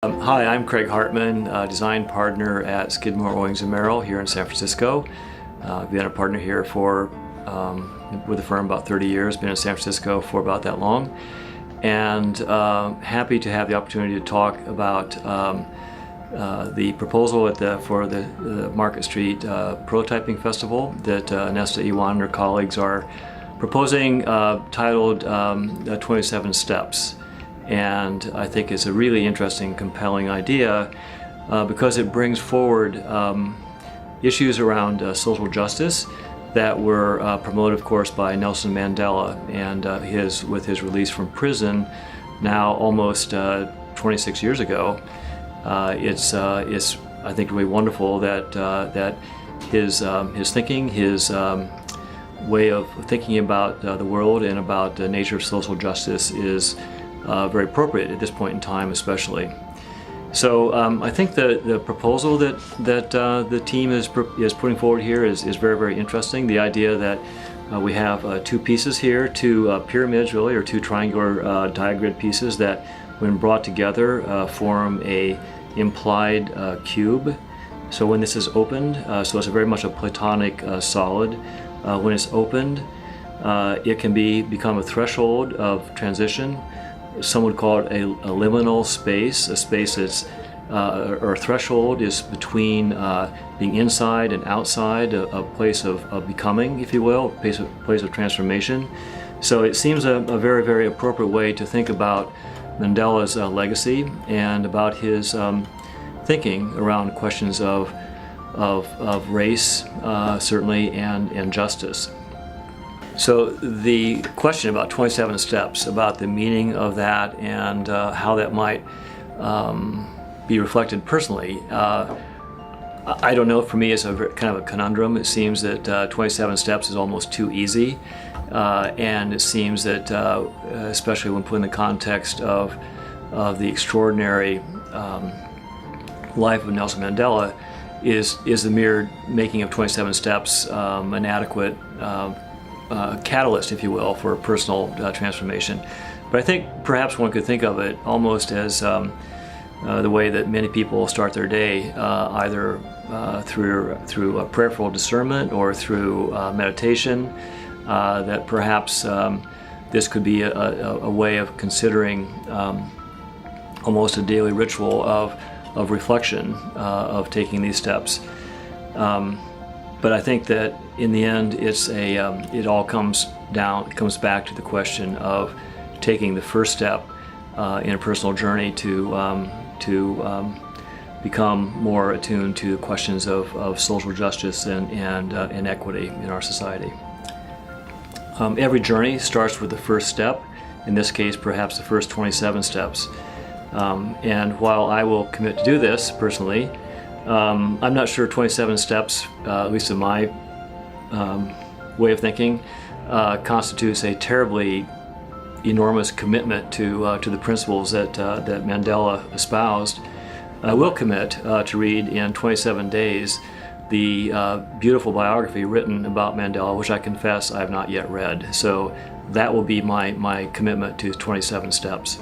Hi, I'm Craig Hartman, design partner at Skidmore, Owings & Merrill here in San Francisco. I've been a partner here with the firm about 30 years, been in San Francisco for about that long, and happy to have the opportunity to talk about the proposal for the Market Street Prototyping Festival that Nesta Iwan and her colleagues are proposing, titled 27 Steps. And I think it's a really interesting, compelling idea because it brings forward issues around social justice that were promoted, of course, by Nelson Mandela and with his release from prison now almost 26 years ago. It's I think really wonderful that his thinking, his way of thinking about the world and about the nature of social justice is very appropriate at this point in time, especially. So I think the proposal that the team is putting forward here is very, very interesting. The idea that we have two pieces here, two pyramids really, or two triangular diagrid pieces that, when brought together, form a implied cube. So when this is opened, so it's very much a Platonic solid. When it's opened, it can become a threshold of transition. Some would call it a liminal space, a space that's, or a threshold is between being inside and outside, a place of becoming, if you will, a place of transformation. So it seems a very, very appropriate way to think about Mandela's legacy and about his thinking around questions of race, certainly, and justice. So the question about 27 steps, about the meaning of that and how that might be reflected personally, I don't know. For me, it's kind of a conundrum. It seems that 27 steps is almost too easy, and it seems that, especially when put in the context of the extraordinary life of Nelson Mandela, is the mere making of 27 steps an adequate catalyst, if you will, for personal transformation. But I think perhaps one could think of it almost as the way that many people start their day, either through prayerful discernment or through meditation. That perhaps this could be a way of considering almost a daily ritual of reflection, of taking these steps. But I think that in the end, it all comes back to the question of taking the first step in a personal journey to become more attuned to questions of social justice and equity in our society. Every journey starts with the first step. In this case, perhaps the first 27 steps. And while I will commit to do this personally, I'm not sure 27 steps, at least in my way of thinking, constitutes a terribly enormous commitment to the principles that Mandela espoused. I will commit to read in 27 days the beautiful biography written about Mandela, which I confess I have not yet read. So that will be my commitment to 27 steps.